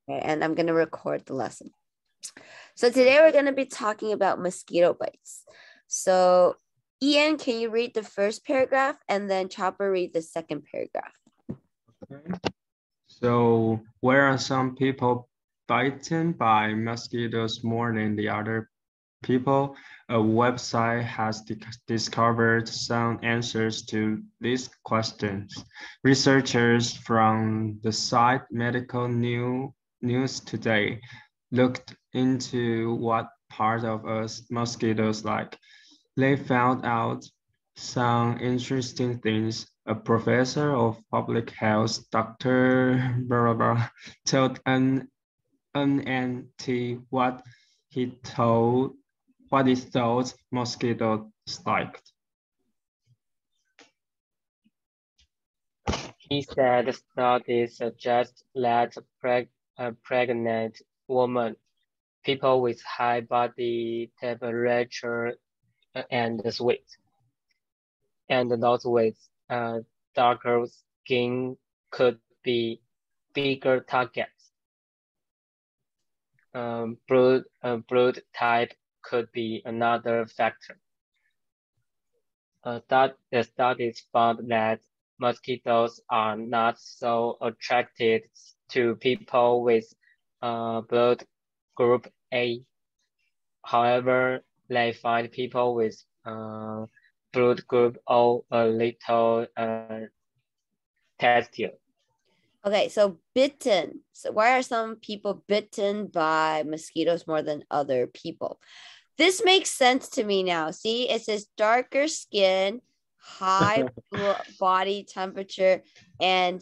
Okay, and I'm going to record the lesson. So today we're going to be talking about mosquito bites. So Ian, can you read the first paragraph and then Chopper read the second paragraph? Okay. So where are some people bitten by mosquitoes more than the other people? A website has discovered some answers to these questions. Researchers from the site Medical News Today looked into what part of us mosquitoes like. They found out some interesting things. A professor of public health, Dr. Barbara, told NNT what he thought mosquitoes liked. He said studies suggest that pregnant women, people with high body temperature and weight, and those with darker skin could be bigger targets. Brood type could be another factor. The studies found that mosquitoes are not so attracted to people with blood group A. However, they find people with blood group O a little tastier. Okay, so bitten. So why are some people bitten by mosquitoes more than other people? This makes sense to me now. See, it says darker skin, high body temperature, and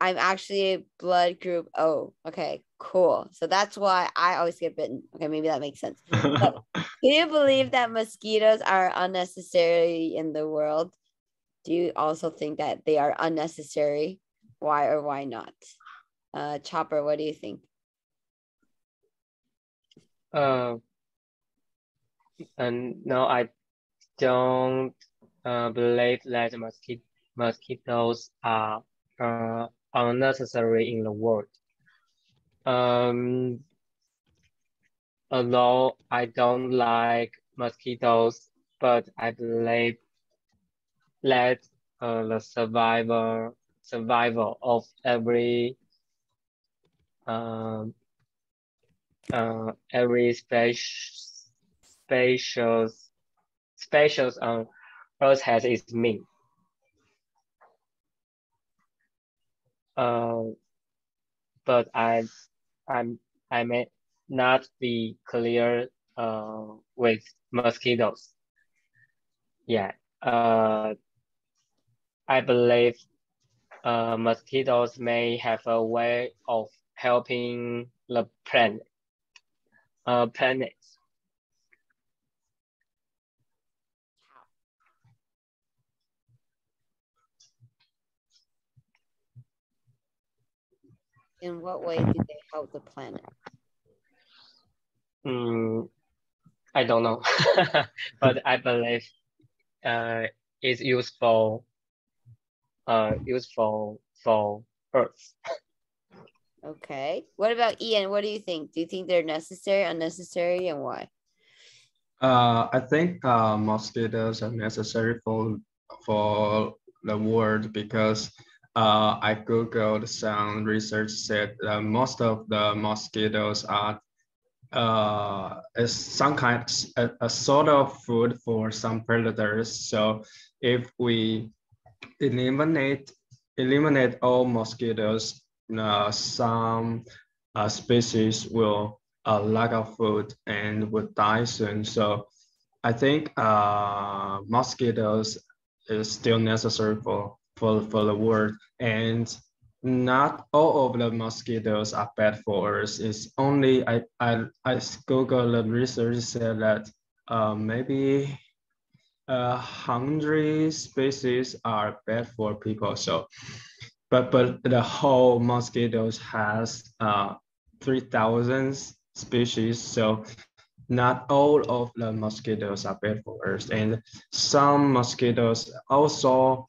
I'm actually blood group O. Okay, cool. So that's why I always get bitten. Okay, maybe that makes sense. But do you believe that mosquitoes are unnecessary in the world? Do you also think that they are unnecessary? Why or why not? Chopper, what do you think? And no, I don't believe that mosquitoes are unnecessary in the world. Although I don't like mosquitoes, but I believe that the survival of every species on Earth has its mean. But I may not be clear with mosquitoes. Yeah. I believe mosquitoes may have a way of helping the planets. In what way do they help the planet? I don't know, but I believe it's useful for Earth. Okay. What about Ian? What do you think? Do you think they're necessary, unnecessary, and why? I think mosquitoes are necessary for the world because I googled some research said most of the mosquitoes are is some kind a sort of food for some predators. So if we eliminate all mosquitoes, some species will lack of food and would die soon. So I think mosquitoes is still necessary for the world, and not all of the mosquitoes are bad for us. It's only I Google the research said that maybe 100 species are bad for people. So, but the whole mosquitoes has 3,000 species. So not all of the mosquitoes are bad for us, and some mosquitoes also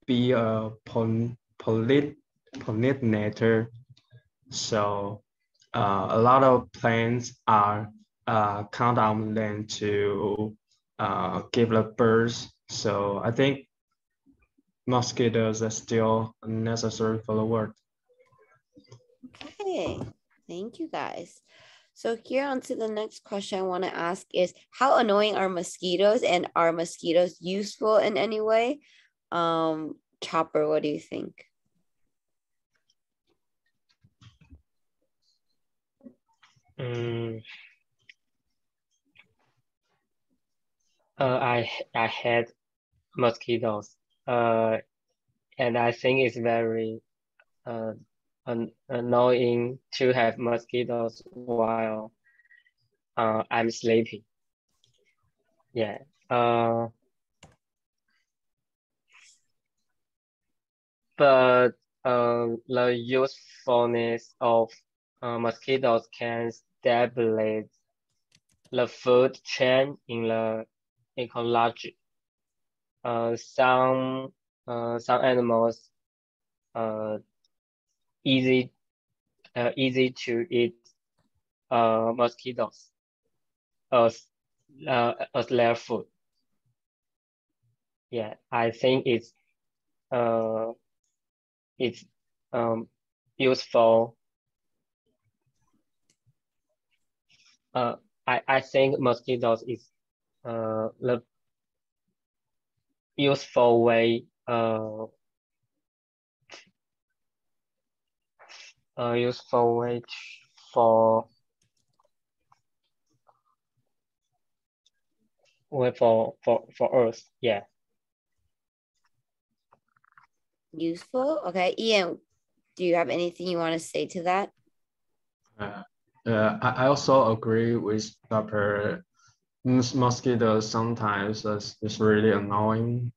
be a pollinator So a lot of plants are count on them to give the birds. So I think mosquitoes are still necessary for the world. Okay, thank you guys. So here on to the next question I want to ask is, how annoying are mosquitoes, and are mosquitoes useful in any way? Chopper, what do you think? I had mosquitoes. And I think it's very annoying to have mosquitoes while I'm sleeping. Yeah. But the usefulness of mosquitoes can stabilize the food chain in the ecology. Some animals easy easy to eat mosquitoes as their food. Yeah, I think it's useful. I think mosquitoes is the useful way useful way for us. Yeah. Useful? Okay, Ian, do you have anything you want to say to that? I also agree with Dr. Mosquitoes sometimes is really annoying.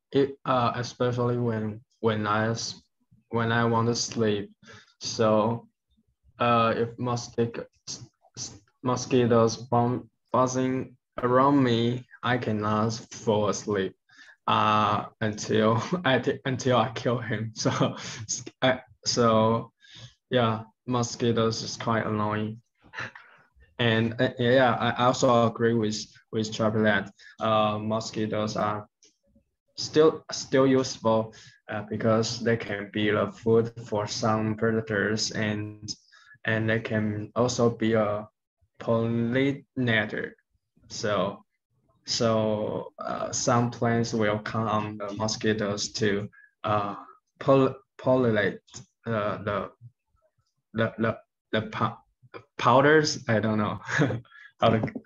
Especially when I want to sleep. So if mosquitoes buzzing around me, I cannot fall asleep until until I kill him. So yeah, mosquitoes is quite annoying. And yeah, I also agree with Trevor that mosquitoes are still useful because they can be a food for some predators, and they can also be a pollinator. So some plants will count on the mosquitoes to pollinate the the the, the powders. I don't know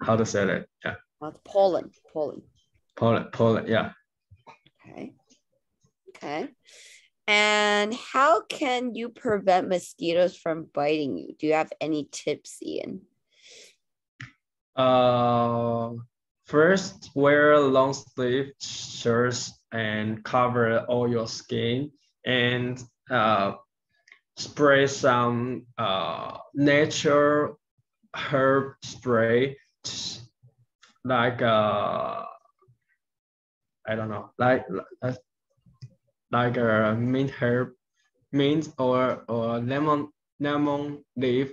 how to say that. Yeah, It's pollen. pollen. Yeah. Okay. And how can you prevent mosquitoes from biting you? Do you have any tips, Ian? First, wear long sleeve shirts and cover all your skin, and spray some nature herb spray, like I don't know, like a mint herb, mint or lemon leaf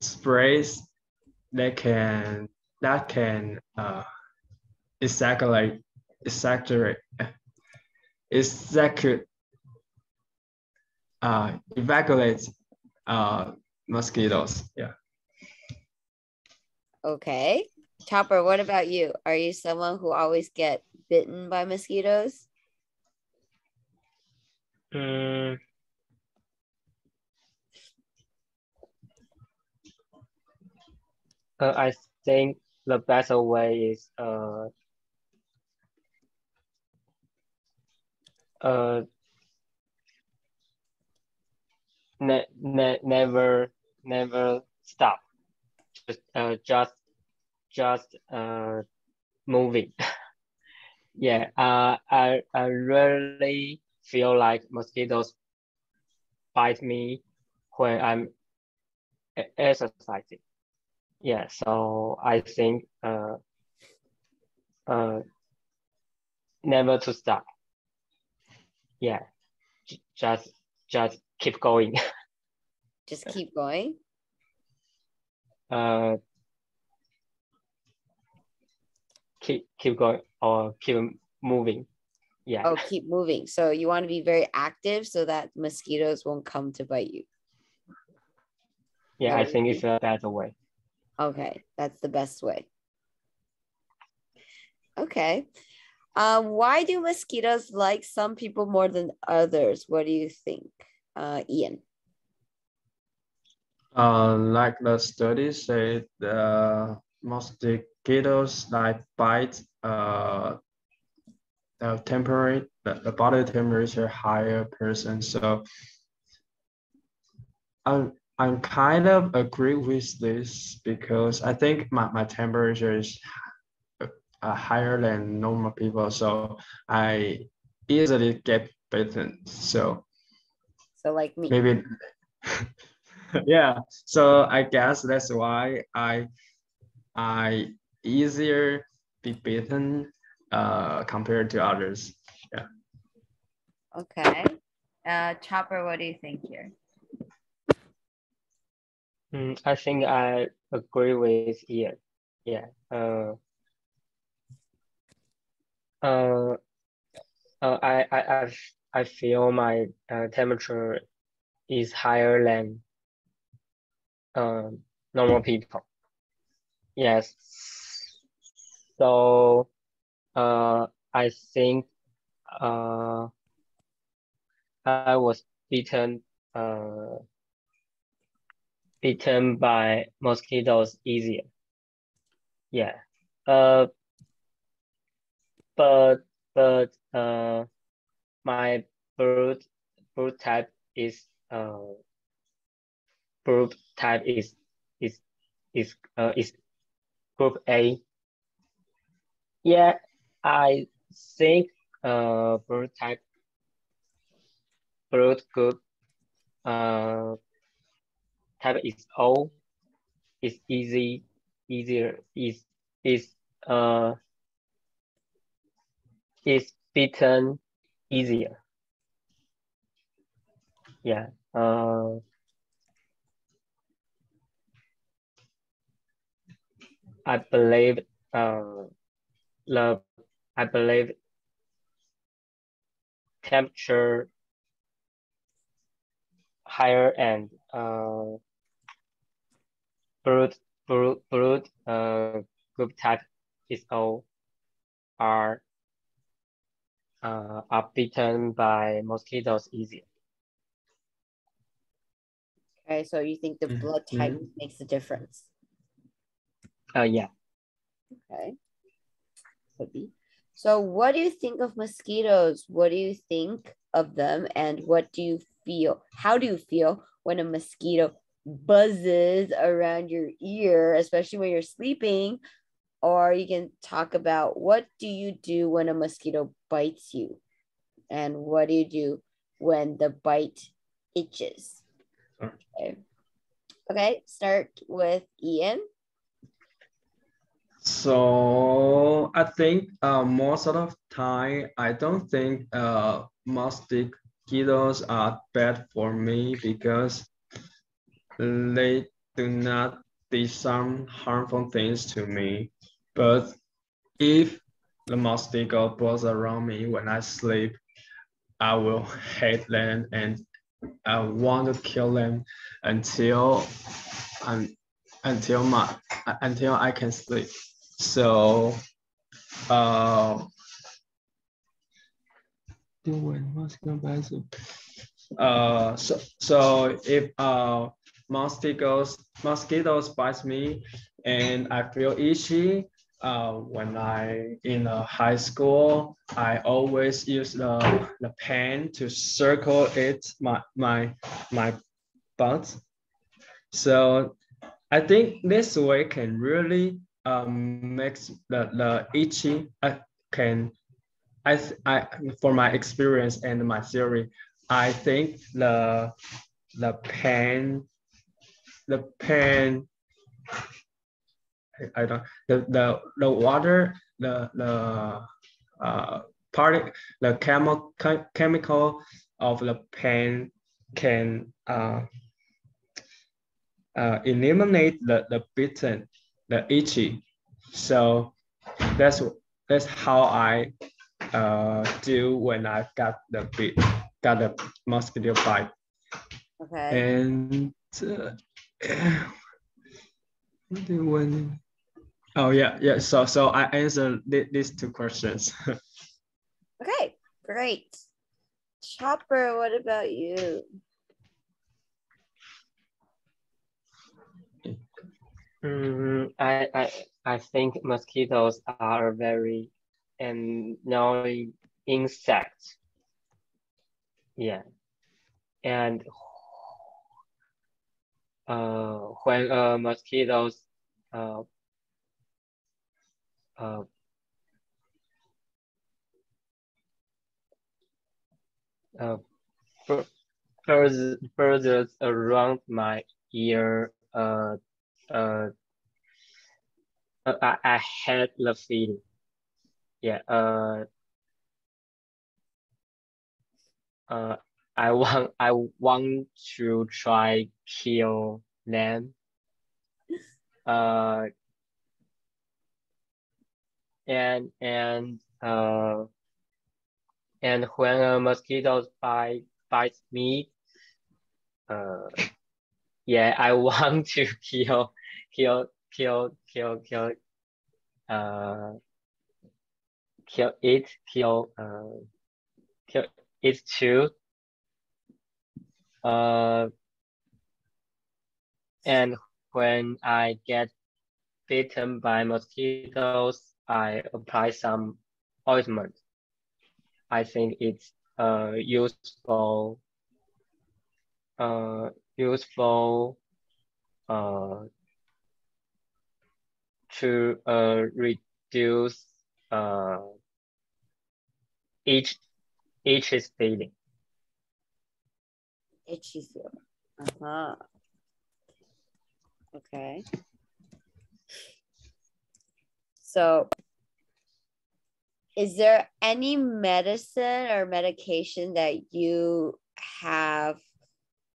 sprays that can exactly exactly exactly evacuate mosquitoes. Yeah. Okay. Chopper, what about you? Are you someone who always get bitten by mosquitoes? I think the better way is never stop. Just moving. Yeah. I really feel like mosquitoes bite me when I'm exercising. Yeah. So I think never to stop. Yeah. Just keep going. Just keep going. Keep going or keep moving. Yeah. Oh, keep moving. So you want to be very active so that mosquitoes won't come to bite you. Yeah, I think it's a better way. Okay, that's the best way. Okay. Why do mosquitoes like some people more than others? What do you think, Ian? Like the study said, mosquitoes like bite the body temperature higher person. So I'm kind of agree with this because I think my temperature is higher than normal people, so I easily get bitten. So like me. maybe yeah. So I guess that's why I easier be bitten compared to others. Yeah. Okay. Chopper, what do you think here? I think I agree with Ian. Yeah. I feel my temperature is higher than normal people. Yes. So I think I was bitten by mosquitoes easier. Yeah. But my bird type is group type is group A. Yeah, I think bird group type is O is easier uh is bitten easier. Yeah. I believe I believe temperature higher and brood group type is O are bitten by mosquitoes easier. Okay, so you think the blood type makes a difference? Yeah. Okay. Could be. So what do you think of mosquitoes? What do you think of them? And what do you feel? How do you feel when a mosquito buzzes around your ear, especially when you're sleeping? Or you can talk about what do you do when a mosquito bites you? And what do you do when the bite itches? Okay. Okay, start with Ian. So I think most of the time I don't think mosquitoes are bad for me because they do not do some harmful things to me. But if the mosquito buzz around me when I sleep, I will hate them and I want to kill them until until my until I can sleep. So so if mosquitoes bites me and I feel itchy, when I in high school, I always use the pen to circle my butt. So I think this way can really makes the itchy can I for my experience and my theory, I think the pen the pen I don't the water uh part the chemical of the pen can eliminate the bitten, the itchy. So that's how I do when I got the mosquito bite. Okay. And when oh yeah. So I answered these two questions. Okay, great. Chopper, what about you? I think mosquitoes are a very annoying insect. Yeah, and when mosquitoes uh, uh, uh, further around my ear, I had the feeling. Yeah. I want to try kill them. And when a mosquito bites me, yeah, I want to kill kill kill kill kill kill it kill it too. And when I get bitten by mosquitoes, I apply some ointment. I think it's useful useful to reduce each feeling. Itchy feel. Uh-huh. Okay. So is there any medicine or medication that you have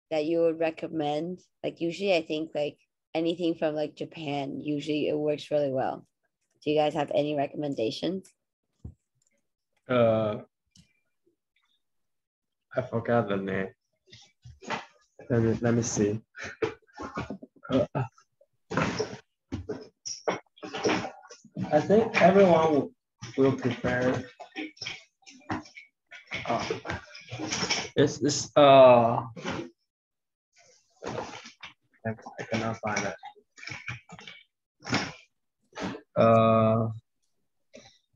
that you would recommend? Like usually I think like anything from like Japan, usually it works really well. Do you guys have any recommendations? I forgot the name. Let me see. I think everyone will prepare. It's I cannot find it.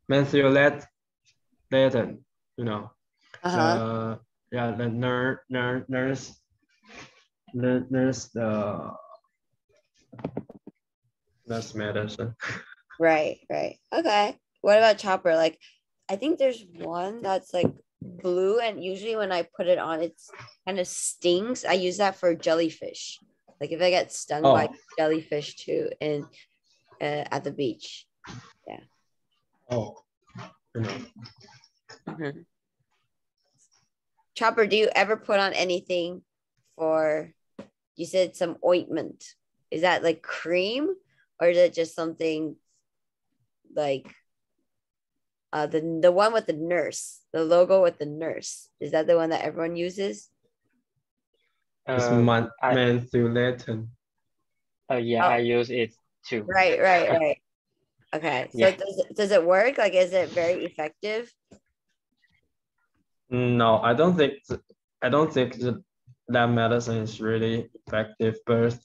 Mentholatum, you know. Uh-huh. Yeah, the nurse medicine. Right. Okay. What about Chopper? Like, I think there's one that's like blue, and usually when I put it on, it's kind of stings. I use that for jellyfish. Like if I get stung by jellyfish too, and at the beach. Yeah. Oh, you know. Mm-hmm. Chopper, do you ever put on anything for? You said some ointment. Is that like cream, or is it just something like the one with the nurse, the logo with the nurse? Is that the one that everyone uses? It's mentholatum. Yeah, I use it too. Right. Okay, so Yeah. does it work? Like, is it very effective? No, I don't think that medicine is really effective, but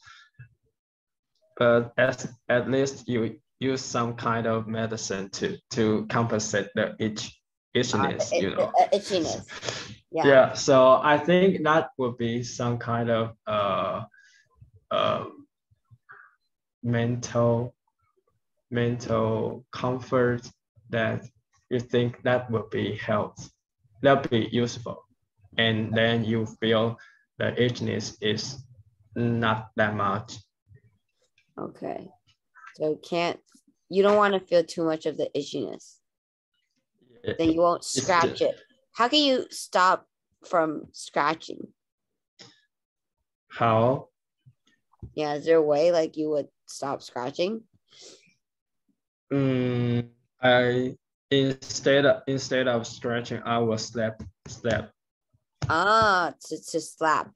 at least you use some kind of medicine to compensate the itchiness, you know. Itchiness. Yeah. Yeah, so I think that would be some kind of mental comfort that you think that would be health, that'll be useful, and then you feel the itchiness is not that much. Okay. So you don't want to feel too much of the itchiness. Then you won't scratch it. How can you stop from scratching? How? Yeah, is there a way like you would stop scratching? I instead of stretching, I will slap. To slap.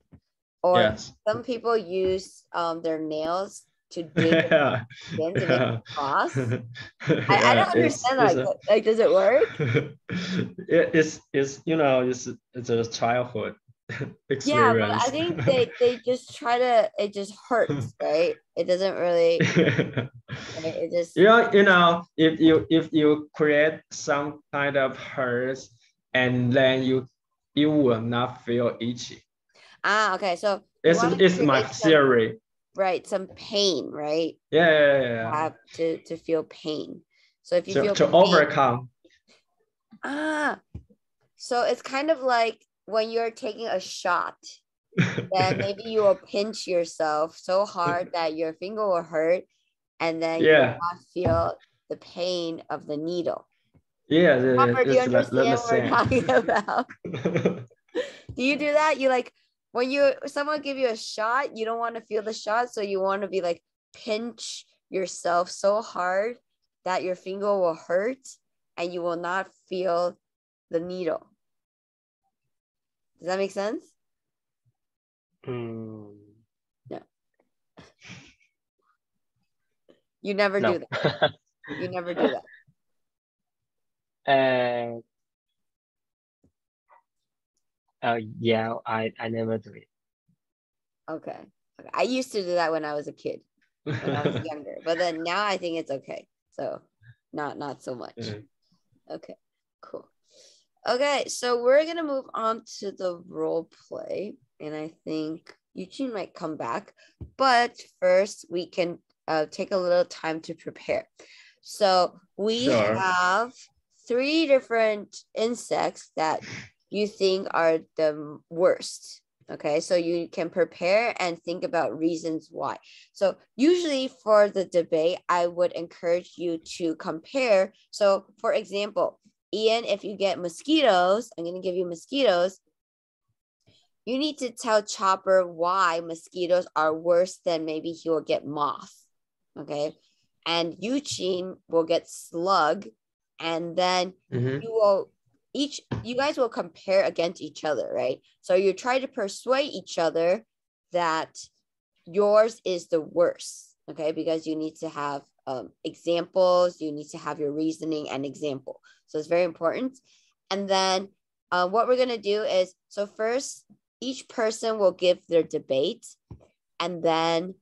Or Yes. some people use their nails to dig Yeah. in to make it cross. I Yeah, don't understand that. Like, does it work? it's you know it's a childhood Yeah, but I experience. think they just try to, it just hurts, right? It doesn't really, right? It just, Yeah, you know, if you create some kind of hurts and then you will not feel itchy. okay. So you want to It's my create some, theory. right, some pain, right? Yeah. Have to feel pain. So if you feel To pain, overcome. So it's kind of like when you're taking a shot, then maybe you will pinch yourself so hard that your finger will hurt, and then you will Yeah. not feel the pain of the needle. Yeah, Robert, do you it's understand what we're same. talking about? Do you do that? You like when someone give you a shot, you don't want to feel the shot, so you want to be like pinch yourself so hard that your finger will hurt and you will not feel the needle. Does that make sense? No. You never do that. You never do that. Yeah, I never do it. Okay. I used to do that when I was a kid, when I was younger, but then now I think it's okay. So not so much. Okay, cool. Okay, so we're gonna move on to the role play, and I think Eugene might come back, but first we can take a little time to prepare. So we have 3 different insects that you think are the worst. Okay, so you can prepare and think about reasons why. So usually for the debate, I would encourage you to compare. So for example, Ian, if you get mosquitoes, I'm going to give you mosquitoes. You need to tell Chopper why mosquitoes are worse than maybe he will get moth. Okay. And Eugene will get slug. And then you guys will compare against each other, right? So you try to persuade each other that yours is the worst, okay? Because you need to have examples, you need to have your reasoning and example. So it's very important. And then what we're gonna do is, so first, each person will give their debate, and then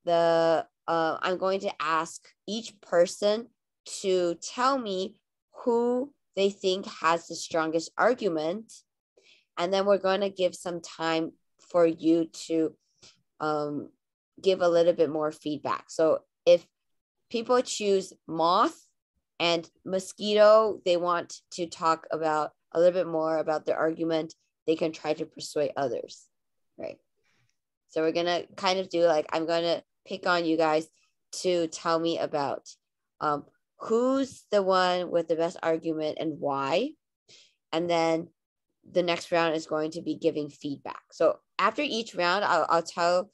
I'm going to ask each person to tell me who they think has the strongest argument. And then we're going to give some time for you to give a little bit more feedback. So if people choose moth and mosquito, they want to talk about a little bit more about their argument, they can try to persuade others, right? So we're going to kind of do like, I'm going to pick on you guys to tell me about who's the one with the best argument and why. And then the next round is going to be giving feedback. So after each round, I'll tell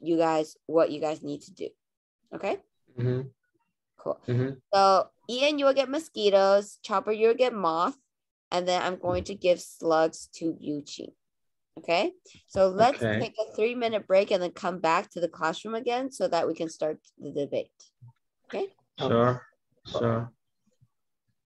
you guys what you guys need to do. Okay? Cool. So Ian, you will get mosquitoes. Chopper, you'll get moth. And then I'm going to give slugs to Eugene. Okay? So let's take a 3-minute break and then come back to the classroom again so that we can start the debate. Okay? Sure.